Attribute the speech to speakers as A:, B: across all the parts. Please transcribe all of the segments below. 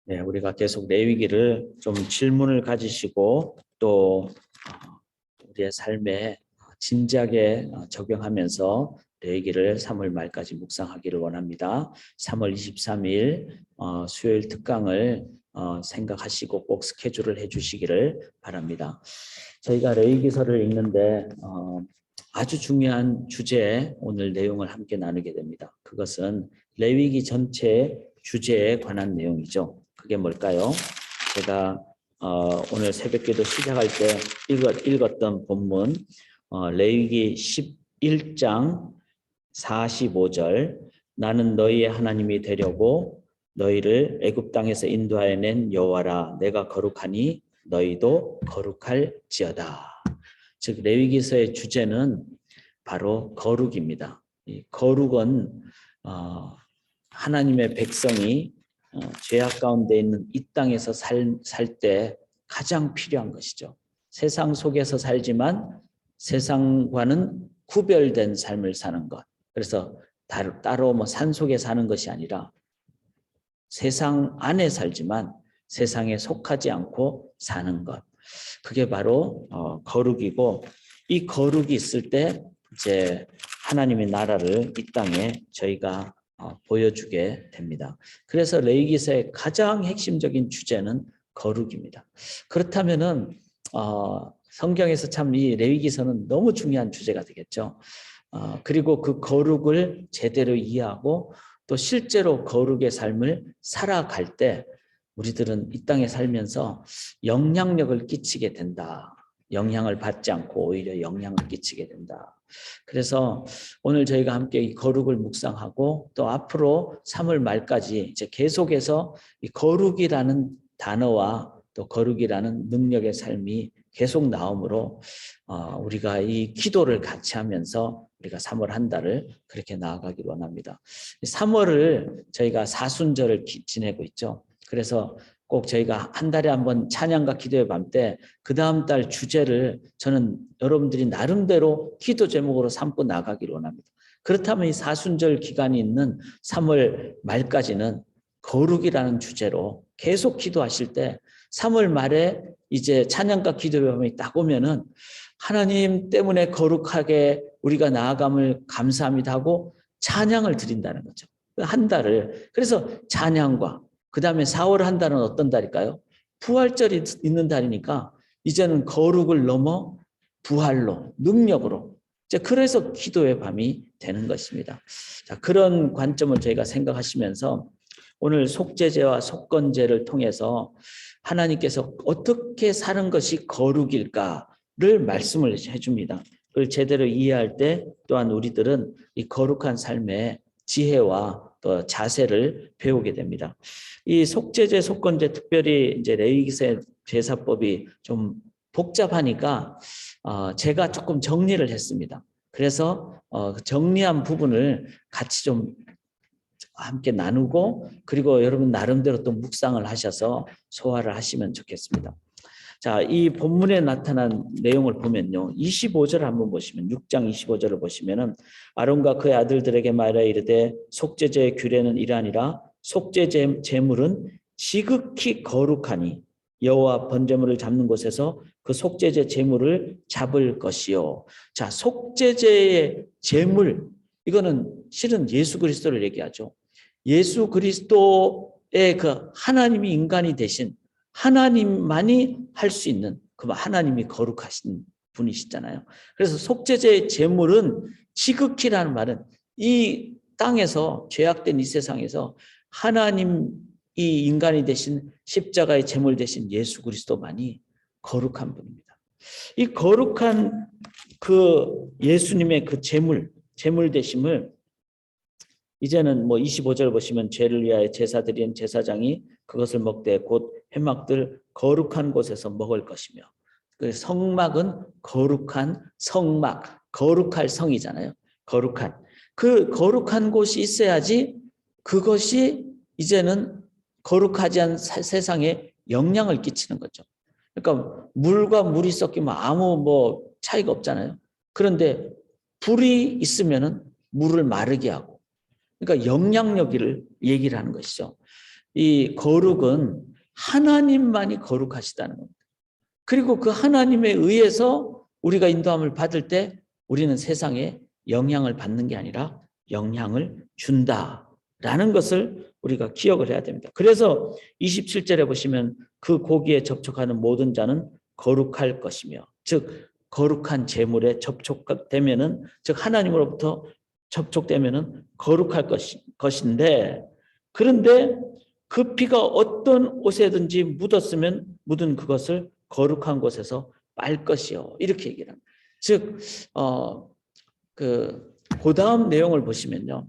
A: 네, 우리가 계속 레위기를 좀 질문을 가지시고 또 우리의 삶에 진지하게 적용하면서 레위기를 3월 말까지 묵상하기를 원합니다. 3월 23일 수요일 특강을 생각하시고 꼭 스케줄을 해주시기를 바랍니다. 저희가 레위기서를 읽는데 아주 중요한 주제에 오늘 내용을 함께 나누게 됩니다. 그것은 레위기 전체 주제에 관한 내용이죠. 그게 뭘까요? 제가 오늘 새벽기도 시작할 때 읽었던 본문 레위기 11장 45절 나는 너희의 하나님이 되려고 너희를 애굽 땅에서 인도하여 낸 여호와라 내가 거룩하니 너희도 거룩할지어다. 즉 레위기서의 주제는 바로 거룩입니다. 이 거룩은 하나님의 백성이 죄악 가운데 있는 이 땅에서 살 때 가장 필요한 것이죠. 세상 속에서 살지만 세상과는 구별된 삶을 사는 것. 그래서 따로 뭐 산속에 사는 것이 아니라 세상 안에 살지만 세상에 속하지 않고 사는 것. 그게 바로 거룩이고 이 거룩이 있을 때 이제 하나님의 나라를 이 땅에 저희가 보여주게 됩니다. 그래서 레위기서의 가장 핵심적인 주제는 거룩입니다. 그렇다면은 성경에서 참 이 레위기서는 너무 중요한 주제가 되겠죠. 그리고 그 거룩을 제대로 이해하고 또 실제로 거룩의 삶을 살아갈 때 우리들은 이 땅에 살면서 영향력을 끼치게 된다. 영향을 받지 않고 오히려 영향을 끼치게 된다. 그래서 오늘 저희가 함께 이 거룩을 묵상하고 또 앞으로 3월 말까지 이제 계속해서 이 거룩이라는 단어와 또 거룩이라는 능력의 삶이 계속 나오므로 우리가 이 기도를 같이 하면서 우리가 3월 한 달을 그렇게 나아가기를 원합니다. 3월을 저희가 사순절을 지내고 있죠. 그래서 꼭 저희가 한 달에 한번 찬양과 기도의 밤 때 그 다음 달 주제를 저는 여러분들이 나름대로 기도 제목으로 삼고 나가기를 원합니다. 그렇다면 이 사순절 기간이 있는 3월 말까지는 거룩이라는 주제로 계속 기도하실 때 3월 말에 이제 찬양과 기도의 밤이 딱 오면은 하나님 때문에 거룩하게 우리가 나아감을 감사합니다 하고 찬양을 드린다는 거죠. 한 달을. 그래서 찬양과 그 다음에 4월 한 달은 어떤 달일까요? 부활절이 있는 달이니까 이제는 거룩을 넘어 부활로, 능력으로. 이제 그래서 기도의 밤이 되는 것입니다. 자, 그런 관점을 저희가 생각하시면서 오늘 속죄제와 속건제를 통해서 하나님께서 어떻게 사는 것이 거룩일까를 말씀을 해줍니다. 그걸 제대로 이해할 때 또한 우리들은 이 거룩한 삶의 지혜와 또 자세를 배우게 됩니다. 이 속죄제, 속건제, 특별히 이제 레위기서의 제사법이 좀 복잡하니까 제가 조금 정리를 했습니다. 그래서 정리한 부분을 같이 좀 함께 나누고 그리고 여러분 나름대로 또 묵상을 하셔서 소화를 하시면 좋겠습니다. 자, 이 본문에 나타난 내용을 보면요. 25절을 한번 보시면 6장 25절을 보시면은 아론과 그의 아들들에게 말하여 이르되 속죄제의 규례는 이러하니라 속죄 제물은 지극히 거룩하니 여호와 번제물을 잡는 곳에서 그 속죄제 제물을 잡을 것이요. 자, 속죄제의 제물 이거는 실은 예수 그리스도를 얘기하죠. 예수 그리스도의 그 하나님이 인간이 되신 하나님만이 할 수 있는 그 하나님이 거룩하신 분이시잖아요. 그래서 속죄제의 제물은 지극히라는 말은 이 땅에서 죄악된 이 세상에서 하나님이 인간이 되신 십자가의 제물 되신 예수 그리스도만이 거룩한 분입니다. 이 거룩한 그 예수님의 그 제물 되심을 이제는 뭐 25절 보시면 죄를 위하여 제사 드린 제사장이 그것을 먹되 곧 회막들 거룩한 곳에서 먹을 것이며 그 성막은 거룩한 성막, 거룩할 성이잖아요. 거룩한. 그 거룩한 곳이 있어야지 그것이 이제는 거룩하지 않은 세상에 영향을 끼치는 거죠. 그러니까 물과 물이 섞이면 아무 뭐 차이가 없잖아요. 그런데 불이 있으면은 물을 마르게 하고 그러니까 영향력을 얘기를 하는 것이죠. 이 거룩은 하나님만이 거룩하시다는 겁니다. 그리고 그 하나님에 의해서 우리가 인도함을 받을 때 우리는 세상에 영향을 받는 게 아니라 영향을 준다라는 것을 우리가 기억을 해야 됩니다. 그래서 27절에 보시면 그 고기에 접촉하는 모든 자는 거룩할 것이며, 즉 거룩한 제물에 접촉되면은, 즉 하나님으로부터 접촉되면은 거룩할 것인데, 그런데 그 피가 어떤 옷에든지 묻었으면 묻은 그것을 거룩한 곳에서 빨 것이요, 이렇게 얘기를 합니다. 즉 그 다음 내용을 보시면요,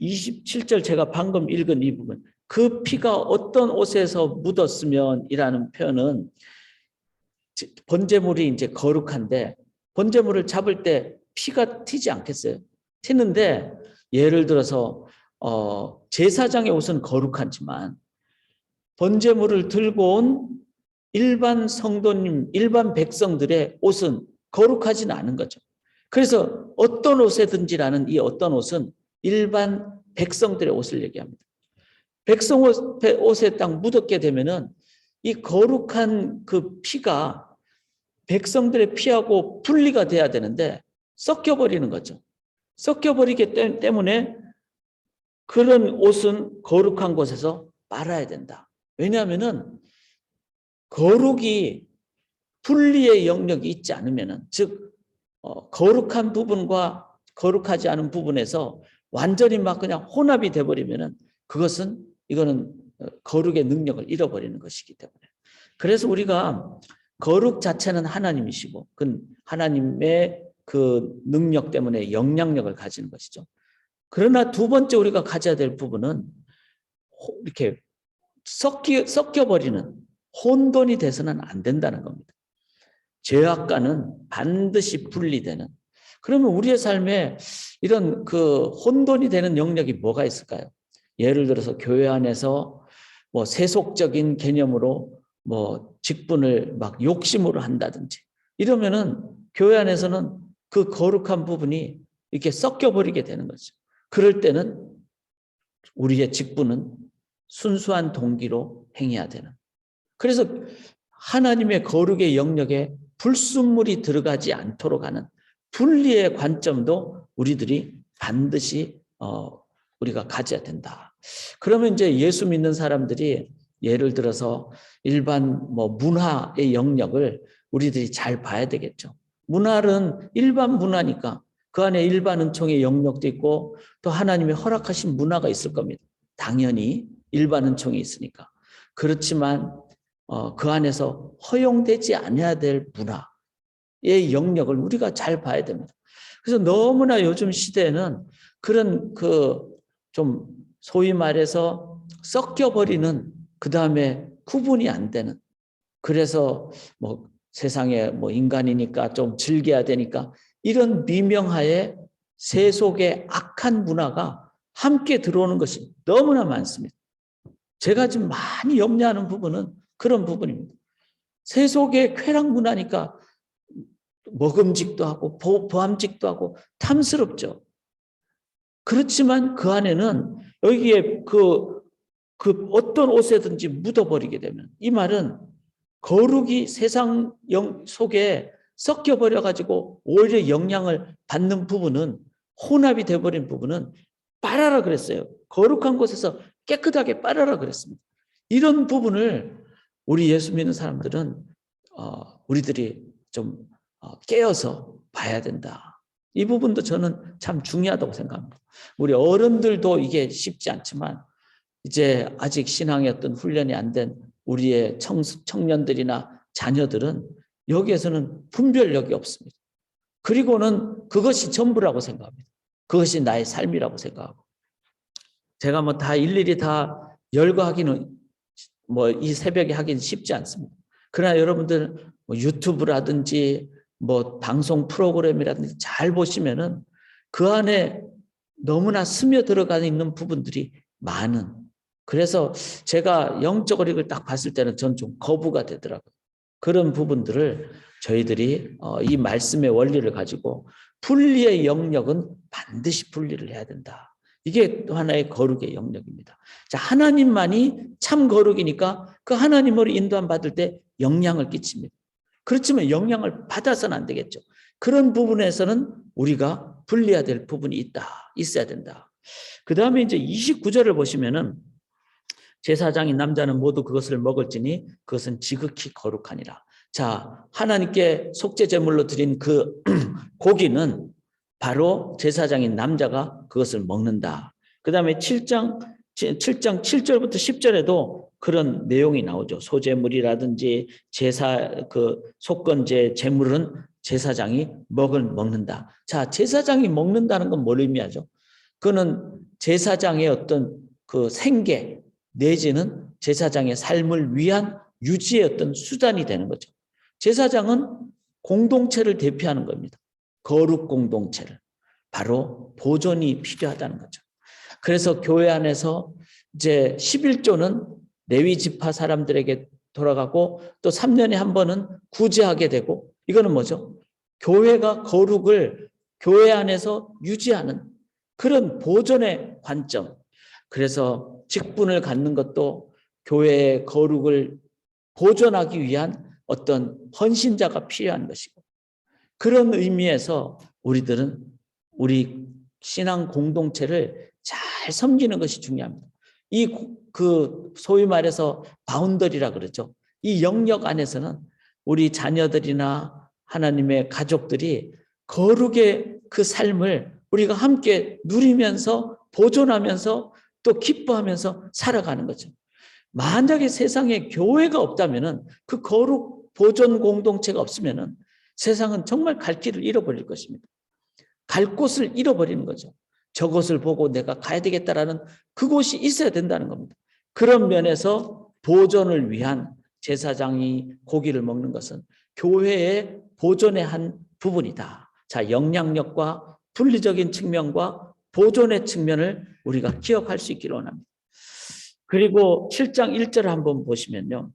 A: 27절 제가 방금 읽은 이 부분, 그 피가 어떤 옷에서 묻었으면 이라는 표현은, 번제물이 이제 거룩한데 번제물을 잡을 때 피가 튀지 않겠어요? 튀는데, 예를 들어서 제사장의 옷은 거룩하지만 번제물을 들고 온 일반 성도님, 일반 백성들의 옷은 거룩하지는 않은 거죠. 그래서 어떤 옷에든지라는 이 어떤 옷은 일반 백성들의 옷을 얘기합니다. 백성 옷에 딱 묻었게 되면은 이 거룩한 그 피가 백성들의 피하고 분리가 돼야 되는데 섞여버리는 거죠. 섞여버리기 때문에 그런 옷은 거룩한 곳에서 빨아야 된다. 왜냐하면은 거룩이 분리의 영역이 있지 않으면은, 즉 거룩한 부분과 거룩하지 않은 부분에서 완전히 막 그냥 혼합이 돼버리면은 이거는 거룩의 능력을 잃어버리는 것이기 때문에. 그래서 우리가 거룩 자체는 하나님이시고 그 하나님의 그 능력 때문에 영향력을 가지는 것이죠. 그러나 두 번째 우리가 가져야 될 부분은 이렇게 섞여버리는, 혼돈이 돼서는 안 된다는 겁니다. 죄악과는 반드시 분리되는. 그러면 우리의 삶에 이런 그 혼돈이 되는 영역이 뭐가 있을까요? 예를 들어서 교회 안에서 뭐 세속적인 개념으로 뭐 직분을 막 욕심으로 한다든지 이러면은 교회 안에서는 그 거룩한 부분이 이렇게 섞여버리게 되는 거죠. 그럴 때는 우리의 직분은 순수한 동기로 행해야 되는. 그래서 하나님의 거룩의 영역에 불순물이 들어가지 않도록 하는 분리의 관점도 우리들이 반드시 우리가 가져야 된다. 그러면 이제 예수 믿는 사람들이 예를 들어서 일반 뭐 문화의 영역을 우리들이 잘 봐야 되겠죠. 문화는 일반 문화니까 그 안에 일반 은총의 영역도 있고 또 하나님의 허락하신 문화가 있을 겁니다. 당연히 일반 은총이 있으니까. 그렇지만 그 안에서 허용되지 않아야 될 문화의 영역을 우리가 잘 봐야 됩니다. 그래서 너무나 요즘 시대에는 그런 좀 소위 말해서 섞여버리는, 그 다음에 구분이 안 되는, 그래서 뭐 세상에 뭐 인간이니까 좀 즐겨야 되니까 이런 미명하에 세속의 악한 문화가 함께 들어오는 것이 너무나 많습니다. 제가 지금 많이 염려하는 부분은 그런 부분입니다. 세속의 쾌락 문화니까 먹음직도 하고 보암직도 하고 탐스럽죠. 그렇지만 그 안에는 여기에 그 어떤 옷에든지 묻어버리게 되면, 이 말은 거룩이 세상 속에 섞여버려가지고 오히려 영향을 받는 부분은, 혼합이 돼버린 부분은 빨아라 그랬어요. 거룩한 곳에서 깨끗하게 빨아라 그랬습니다. 이런 부분을 우리 예수 믿는 사람들은 우리들이 좀 깨어서 봐야 된다. 이 부분도 저는 참 중요하다고 생각합니다. 우리 어른들도 이게 쉽지 않지만 이제 아직 신앙의 어떤 훈련이 안 된 우리의 청년들이나 자녀들은 여기에서는 분별력이 없습니다. 그리고는 그것이 전부라고 생각합니다. 그것이 나의 삶이라고 생각하고. 제가 뭐 다 일일이 다 열거하기는 뭐 이 새벽에 하기는 쉽지 않습니다. 그러나 여러분들 뭐 유튜브라든지 뭐 방송 프로그램이라든지 잘 보시면은 그 안에 너무나 스며들어가 있는 부분들이 많은. 그래서 제가 영적으로 이걸 딱 봤을 때는 전 좀 거부가 되더라고요. 그런 부분들을 저희들이 이 말씀의 원리를 가지고 분리의 영역은 반드시 분리를 해야 된다. 이게 또 하나의 거룩의 영역입니다. 자, 하나님만이 참 거룩이니까 그 하나님으로 인도함 받을 때 영향을 끼칩니다. 그렇지만 영향을 받아서는 안 되겠죠. 그런 부분에서는 우리가 분리해야 될 부분이 있어야 된다. 그 다음에 이제 29절을 보시면은 제사장인 남자는 모두 그것을 먹을지니 그것은 지극히 거룩하니라. 자, 하나님께 속죄 제물로 드린 그 고기는 바로 제사장인 남자가 그것을 먹는다. 그 다음에 7장 7절부터 10절에도 그런 내용이 나오죠. 소제물이라든지 그 속건제 제물은 제사장이 먹는다. 자, 제사장이 먹는다는 건 뭘 의미하죠? 그거는 제사장의 어떤 그 생계 내지는 제사장의 삶을 위한 유지의 어떤 수단이 되는 거죠. 제사장은 공동체를 대표하는 겁니다. 거룩 공동체를. 바로 보존이 필요하다는 거죠. 그래서 교회 안에서 이제 11조는 레위 지파 사람들에게 돌아가고 또 3년에 한 번은 구제하게 되고, 이거는 뭐죠? 교회가 거룩을 교회 안에서 유지하는 그런 보존의 관점. 그래서 직분을 갖는 것도 교회의 거룩을 보존하기 위한 어떤 헌신자가 필요한 것이고, 그런 의미에서 우리들은 우리 신앙 공동체를 잘 섬기는 것이 중요합니다. 소위 말해서 바운더리라 그러죠. 이 영역 안에서는 우리 자녀들이나 하나님의 가족들이 거룩의 그 삶을 우리가 함께 누리면서 보존하면서 또 기뻐하면서 살아가는 거죠. 만약에 세상에 교회가 없다면은, 그 거룩 보존 공동체가 없으면은 세상은 정말 갈 길을 잃어버릴 것입니다. 갈 곳을 잃어버리는 거죠. 저것을 보고 내가 가야 되겠다라는 그곳이 있어야 된다는 겁니다. 그런 면에서 보존을 위한 제사장이 고기를 먹는 것은 교회의 보존의 한 부분이다. 자, 영향력과 분리적인 측면과 보존의 측면을 우리가 기억할 수 있기를 원합니다. 그리고 7장 1절을 한번 보시면요.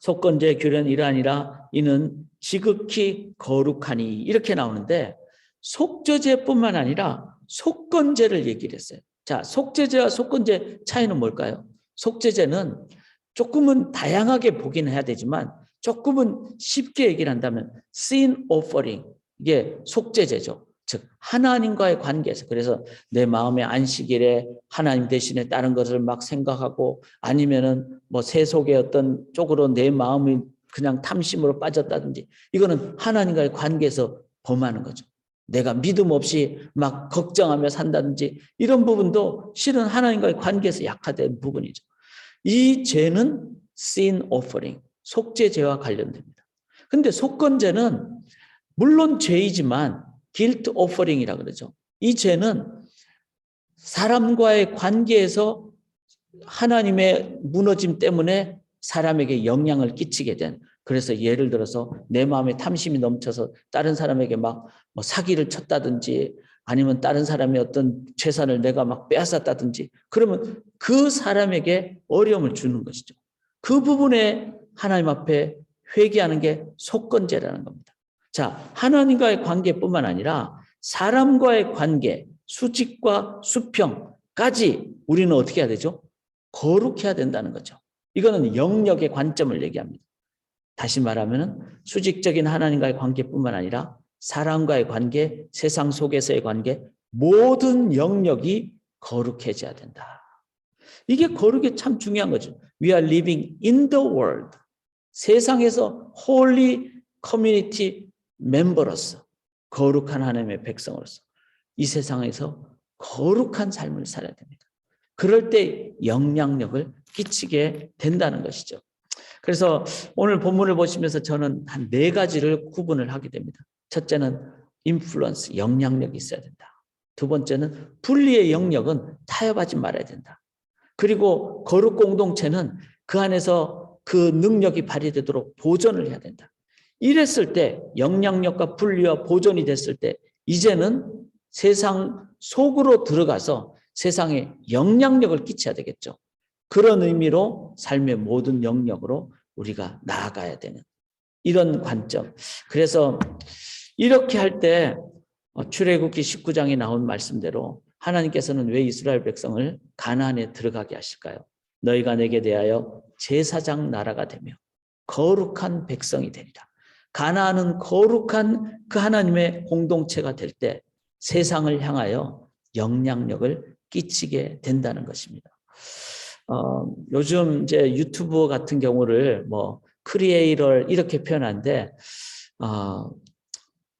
A: 속건제 규례는 이러하니라 이는 지극히 거룩하니, 이렇게 나오는데 속죄제뿐만 아니라 속건제를 얘기를 했어요. 자, 속죄제와 속건제 차이는 뭘까요? 속죄제는 조금은 다양하게 보긴 해야 되지만 조금은 쉽게 얘기를 한다면 sin offering, 이게 속죄제죠. 즉 하나님과의 관계에서, 그래서 내 마음의 안식일에 하나님 대신에 다른 것을 막 생각하고, 아니면은 뭐 세속의 어떤 쪽으로 내 마음이 그냥 탐심으로 빠졌다든지, 이거는 하나님과의 관계에서 범하는 거죠. 내가 믿음 없이 막 걱정하며 산다든지, 이런 부분도 실은 하나님과의 관계에서 약화된 부분이죠. 이 죄는 sin offering, 속죄죄와 관련됩니다. 근데 속건제는 물론 죄이지만 guilt offering이라고 그러죠. 이 죄는 사람과의 관계에서 하나님의 무너짐 때문에 사람에게 영향을 끼치게 된, 그래서 예를 들어서 내 마음에 탐심이 넘쳐서 다른 사람에게 막 뭐 사기를 쳤다든지, 아니면 다른 사람의 어떤 재산을 내가 막 빼앗았다든지, 그러면 그 사람에게 어려움을 주는 것이죠. 그 부분에 하나님 앞에 회개하는 게 속건제라는 겁니다. 자, 하나님과의 관계뿐만 아니라 사람과의 관계, 수직과 수평까지 우리는 어떻게 해야 되죠? 거룩해야 된다는 거죠. 이거는 영역의 관점을 얘기합니다. 다시 말하면 수직적인 하나님과의 관계뿐만 아니라 사람과의 관계, 세상 속에서의 관계, 모든 영역이 거룩해져야 된다. 이게 거룩이 참 중요한 거죠. We are living in the world. 세상에서 holy community 멤버로서, 거룩한 하나님의 백성으로서 이 세상에서 거룩한 삶을 살아야 됩니다. 그럴 때 영향력을 끼치게 된다는 것이죠. 그래서 오늘 본문을 보시면서 저는 한 4가지를 구분을 하게 됩니다. 첫째는 인플루언스, 영향력이 있어야 된다. 두 번째는 분리의 영역은 타협하지 말아야 된다. 그리고 거룩 공동체는 그 안에서 그 능력이 발휘되도록 보존을 해야 된다. 이랬을 때, 영향력과 분리와 보존이 됐을 때 이제는 세상 속으로 들어가서 세상에 영향력을 끼쳐야 되겠죠. 그런 의미로 삶의 모든 영역으로 우리가 나아가야 되는 이런 관점. 그래서 이렇게 할 때 출애굽기 19장에 나온 말씀대로 하나님께서는 왜 이스라엘 백성을 가나안에 들어가게 하실까요? 너희가 내게 대하여 제사장 나라가 되며 거룩한 백성이 되리라. 가나안은 거룩한 그 하나님의 공동체가 될 때 세상을 향하여 영향력을 끼치게 된다는 것입니다. 요즘 이제 유튜브 같은 경우를 뭐 크리에이터 이렇게 표현하는데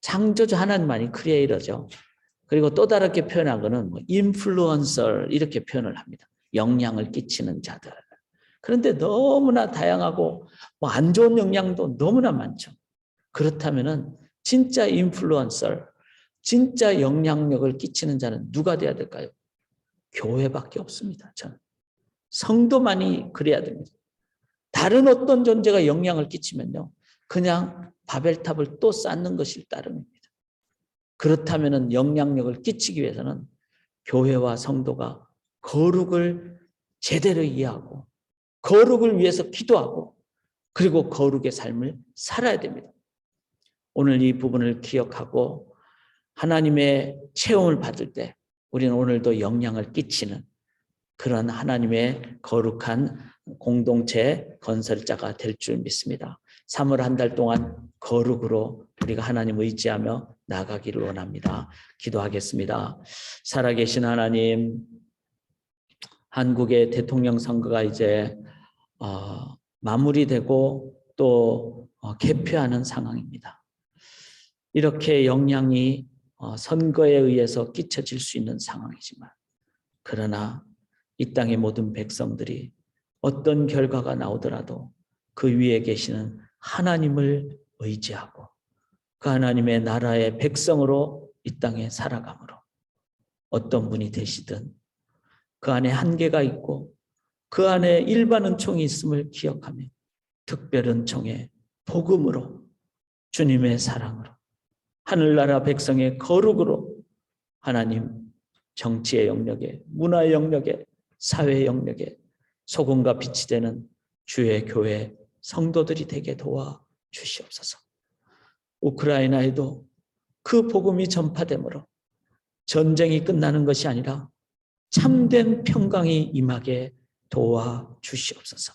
A: 창조주 하나님만이 크리에이터죠. 그리고 또 다르게 표현한 거는 뭐 인플루언서 이렇게 표현을 합니다. 영향을 끼치는 자들. 그런데 너무나 다양하고 뭐 안 좋은 영향도 너무나 많죠. 그렇다면은 진짜 인플루언서, 진짜 영향력을 끼치는 자는 누가 돼야 될까요? 교회밖에 없습니다. 저는 성도만이 그래야 됩니다. 다른 어떤 존재가 영향을 끼치면요, 그냥 바벨탑을 또 쌓는 것일 따름입니다. 그렇다면은 영향력을 끼치기 위해서는 교회와 성도가 거룩을 제대로 이해하고 거룩을 위해서 기도하고 그리고 거룩의 삶을 살아야 됩니다. 오늘 이 부분을 기억하고 하나님의 체험을 받을 때 우리는 오늘도 영향을 끼치는 그런 하나님의 거룩한 공동체 건설자가 될 줄 믿습니다. 3월 한 달 동안 거룩으로 우리가 하나님 의지하며 나가기를 원합니다. 기도하겠습니다. 살아계신 하나님, 한국의 대통령 선거가 이제 마무리되고 또 개표하는 상황입니다. 이렇게 영향이 선거에 의해서 끼쳐질 수 있는 상황이지만 그러나 이 땅의 모든 백성들이 어떤 결과가 나오더라도 그 위에 계시는 하나님을 의지하고 그 하나님의 나라의 백성으로 이 땅에 살아감으로 어떤 분이 되시든 그 안에 한계가 있고 그 안에 일반 은총이 있음을 기억하며 특별 은총의 복음으로 주님의 사랑으로 하늘나라 백성의 거룩으로 하나님 정치의 영역에 문화의 영역에 사회의 영역에 소금과 빛이 되는 주의 교회 성도들이 되게 도와 주시옵소서. 우크라이나에도 그 복음이 전파되므로 전쟁이 끝나는 것이 아니라 참된 평강이 임하게 도와 주시옵소서.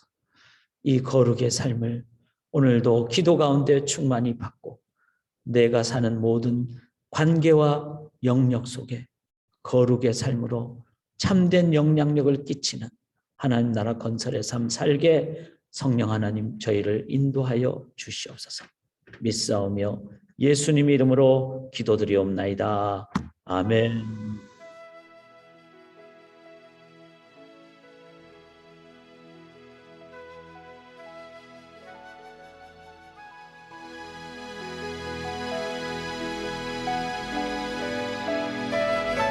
A: 이 거룩의 삶을 오늘도 기도 가운데 충만히 받고 내가 사는 모든 관계와 영역 속에 거룩의 삶으로 참된 영향력을 끼치는 하나님 나라 건설의 삶 살게 성령 하나님 저희를 인도하여 주시옵소서. 믿사오며 예수님 이름으로 기도드리옵나이다. 아멘.